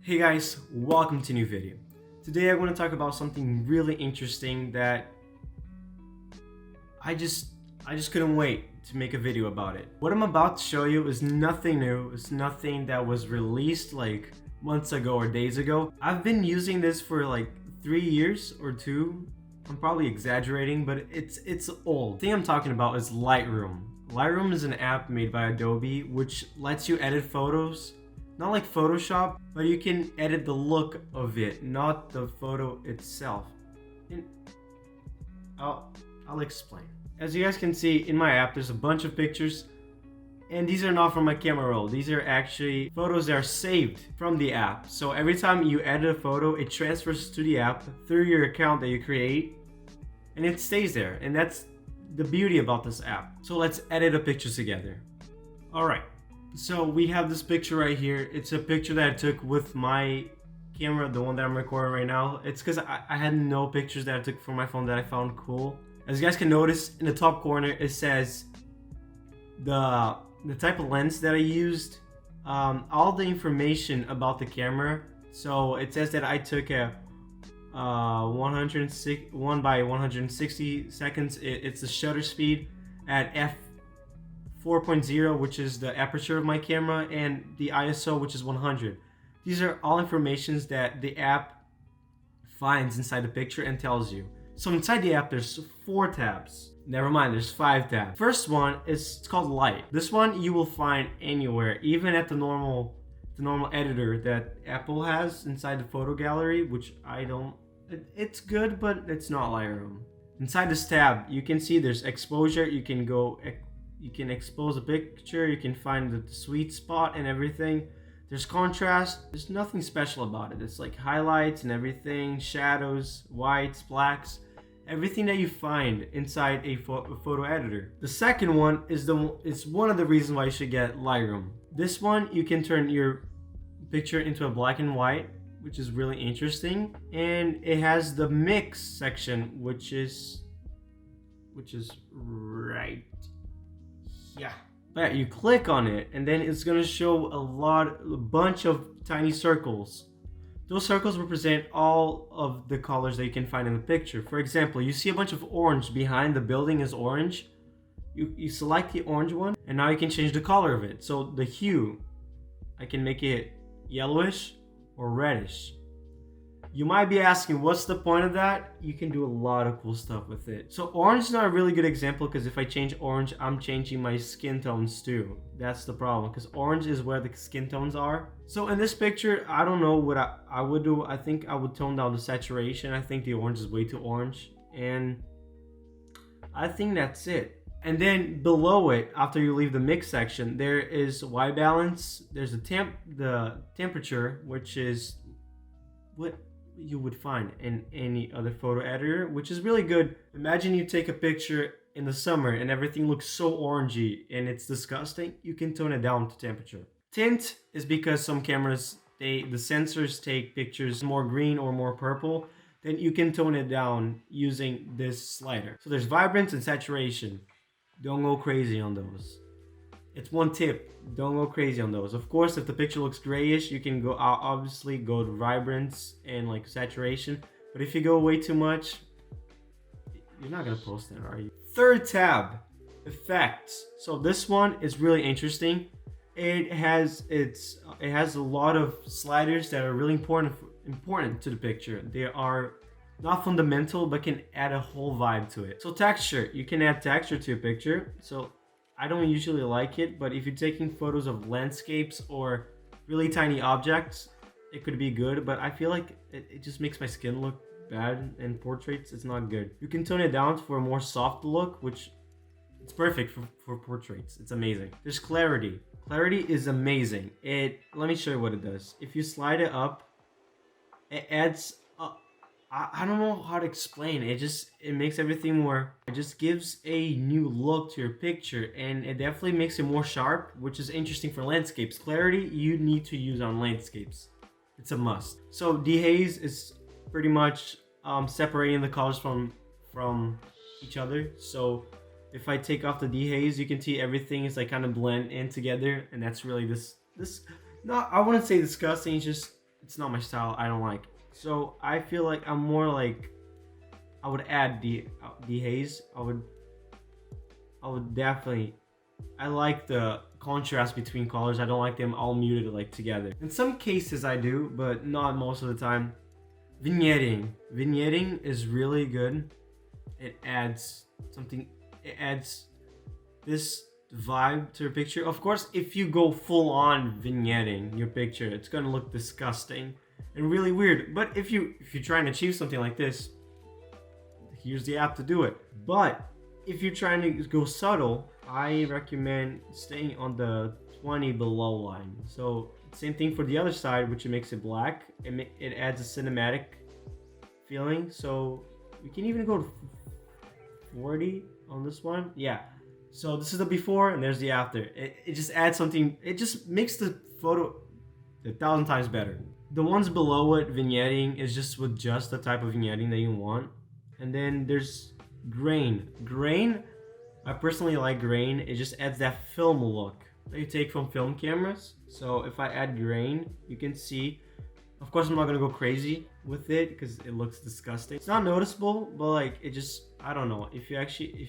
Hey guys, welcome to a new video. Today I want to talk about something really interesting that I just couldn't wait to make a video about it. What I'm about to show you is nothing new. It's nothing that was released like months ago or days ago. I've been using this for like 3 years or 2. I'm probably exaggerating, but it's old. The thing I'm talking about is Lightroom. Lightroom is an app made by Adobe which lets you edit photos. Not like Photoshop, but you can edit the look of it, not the photo itself. And I'll explain. As you guys can see in my app, there's a bunch of pictures, and these are not from my camera roll. These are actually photos that are saved from the app. So every time you edit a photo, it transfers to the app through your account that you create, and it stays there. And that's the beauty about this app. So let's edit a picture together. All right. So we have this picture right here. It's a picture that I took with my camera, the one that I'm recording right now. It's because I had no pictures that I took from my phone that I found cool. As you guys can notice, in the top corner it says the type of lens that I used, all the information about the camera. So it says that I took a 1 by 160 seconds. It's the shutter speed at f4.0, which is the aperture of my camera, and the ISO, which is 100. These are all informations that the app finds inside the picture and tells you. So inside the app there's 4 tabs. Never mind, there's 5 tabs. First one is called Light. This one you will find anywhere, even at the normal editor that Apple has inside the photo gallery, which I don't. It's good, but it's not Lightroom. Inside this tab, you can see there's exposure. You can expose a picture, you can find the sweet spot and everything. There's contrast, there's nothing special about it. It's like highlights and everything, shadows, whites, blacks, everything that you find inside a photo editor. The second one is one of the reasons why you should get Lightroom. This one, you can turn your picture into a black and white, which is really interesting. And it has the mix section, which is right. Yeah. But you click on it and then it's gonna show a bunch of tiny circles. Those circles represent all of the colors that you can find in the picture. For example, you see a bunch of orange behind the building is orange. You select the orange one and now you can change the color of it. So the hue, I can make it yellowish or reddish. You might be asking, what's the point of that? You can do a lot of cool stuff with it. So orange is not a really good example because if I change orange, I'm changing my skin tones too. That's the problem, because orange is where the skin tones are. So in this picture, I don't know what I would do. I think I would tone down the saturation. I think the orange is way too orange. And I think that's it. And then below it, after you leave the mix section, there is white balance. There's the temperature, which is what you would find in any other photo editor, which is really good. Imagine you take a picture in the summer and everything looks so orangey and it's disgusting. You can tone it down to temperature. Tint is because some cameras, the sensors take pictures more green or more purple. Then you can tone it down using this slider. So there's vibrance and saturation. Don't go crazy on those. It's one tip, don't go crazy on those. Of course, if the picture looks grayish, you can obviously go to vibrance and like saturation. But if you go way too much, you're not gonna post it, are you? Third tab, effects. So this one is really interesting. It has a lot of sliders that are really important to the picture. They are not fundamental, but can add a whole vibe to it. So texture, you can add texture to your picture. So I don't usually like it, but if you're taking photos of landscapes or really tiny objects, it could be good, but I feel like it just makes my skin look bad, and portraits, it's not good. You can tone it down for a more soft look, which it's perfect for portraits. It's amazing. There's clarity. Clarity is amazing. Let me show you what it does. If you slide it up, it adds I don't know how to explain it. It makes everything more, it just gives a new look to your picture, and it definitely makes it more sharp, which is interesting for landscapes. Clarity you need to use on landscapes. It's a must. So dehaze is pretty much separating the colors from each other. So if I take off the dehaze, you can see everything is like kind of blend in together, and that's really this not, I wouldn't say disgusting, it's it's not my style. I don't like it. So I feel like I'm more like, I would add the haze. I would definitely, I like the contrast between colors. I don't like them all muted like together. In some cases I do, but not most of the time. Vignetting. Vignetting is really good. It adds something, it adds this vibe to your picture. Of course, if you go full on vignetting your picture, it's gonna look disgusting and really weird. But if you're trying to achieve something like this, here's the app to do it. But if you're trying to go subtle, I recommend staying on the 20 below line. So same thing for the other side, which makes it black. It adds a cinematic feeling. So we can even go to 40 on this one. Yeah. So this is the before and there's the after. It just adds something. It just makes the photo 1,000 times better. The ones below it, vignetting, is just with just the type of vignetting that you want. And then there's grain. Grain, I personally like grain. It just adds that film look that you take from film cameras. So if I add grain, you can see. Of course, I'm not gonna go crazy with it because it looks disgusting. It's not noticeable, but like it just, I don't know. If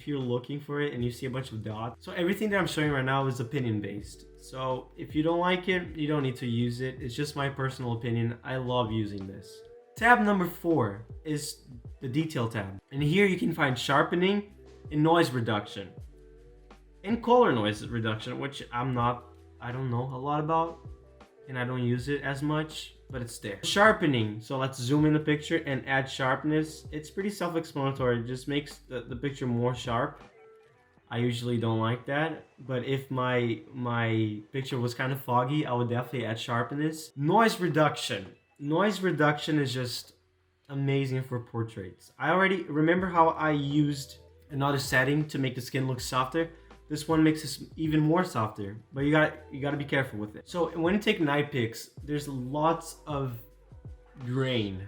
you're looking for it and you see a bunch of dots. So everything that I'm showing right now is opinion based. So if you don't like it, you don't need to use it. It's just my personal opinion. I love using this. Tab number 4 is the detail tab. And here you can find sharpening and noise reduction. And color noise reduction, which I don't know a lot about. And I don't use it as much, but it's there. Sharpening, so let's zoom in the picture and add sharpness. It's pretty self-explanatory. It just makes the picture more sharp. I usually don't like that, but if my picture was kind of foggy, I would definitely add sharpness. Noise reduction. Noise reduction is just amazing for portraits. I already remember how I used another setting to make the skin look softer. This one makes it even more softer, but you gotta be careful with it. So when you take night pics, there's lots of grain.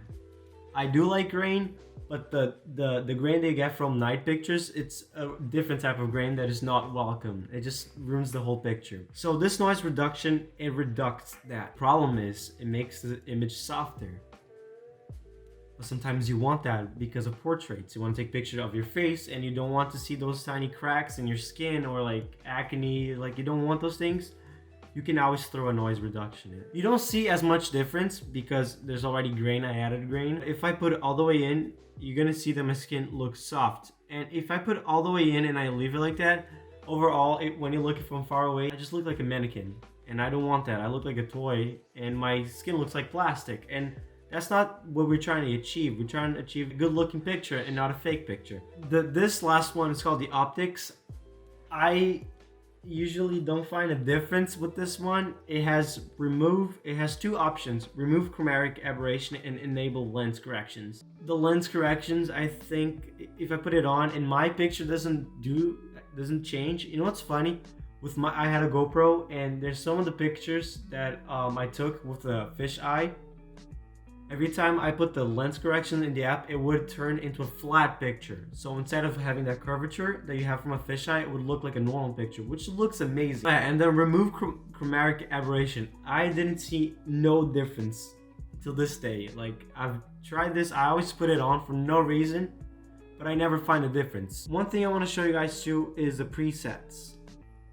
I do like grain, but the grain they get from night pictures, it's a different type of grain that is not welcome. It just ruins the whole picture. So this noise reduction, it reduces that. Problem is, it makes the image softer. But sometimes you want that because of portraits. You want to take pictures of your face and you don't want to see those tiny cracks in your skin or like acne, like you don't want those things. You can always throw a noise reduction in. You don't see as much difference because there's already grain, I added grain. If I put it all the way in, you're gonna see that my skin looks soft. And if I put it all the way in and I leave it like that, overall, when you look at it from far away, I just look like a mannequin. And I don't want that. I look like a toy and my skin looks like plastic. And that's not what we're trying to achieve. We're trying to achieve a good looking picture and not a fake picture. This last one is called the optics. I usually don't find a difference with this one. It has two options: remove chromatic aberration and enable lens corrections. The lens corrections, I think if I put it on and my picture doesn't change. You know what's funny? I had a GoPro and there's some of the pictures that I took with the fish eye. Every time I put the lens correction in the app, it would turn into a flat picture. So instead of having that curvature that you have from a fisheye, it would look like a normal picture, which looks amazing. And then remove chromatic aberration. I didn't see no difference till this day. Like, I've tried this, I always put it on for no reason, but I never find a difference. One thing I want to show you guys too is the presets.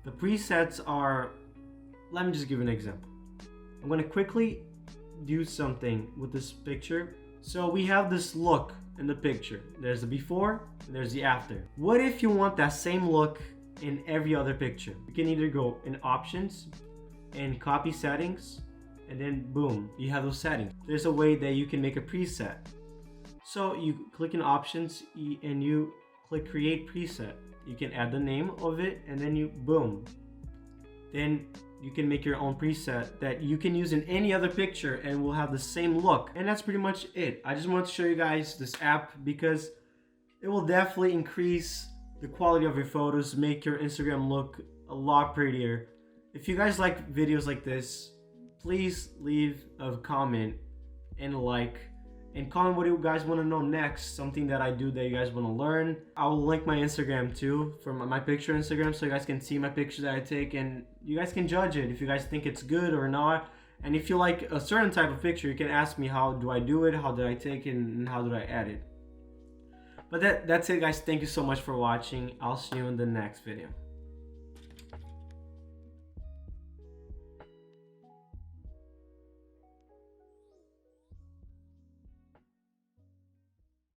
The presets are, let me just give an example. I'm going to quickly do something with this picture. So we have this look in the picture. There's the before and there's the after. What if you want that same look in every other picture? You can either go in options and copy settings, and then boom, you have those settings. There's a way that you can make a preset. So you click in options and you click create preset. You can add the name of it and then you boom. Then you can make your own preset that you can use in any other picture and will have the same look. And that's pretty much it. I just wanted to show you guys this app because it will definitely increase the quality of your photos, make your Instagram look a lot prettier. If you guys like videos like this, please leave a comment and a like. And comment what you guys want to know next, something that I do that you guys want to learn. I will link my Instagram too, for my picture Instagram, so you guys can see my pictures that I take and you guys can judge it if you guys think it's good or not. And if you like a certain type of picture, you can ask me how do I do it, how did I take it, and how did I add it. But that's it, guys. Thank you so much for watching. I'll see you in the next video.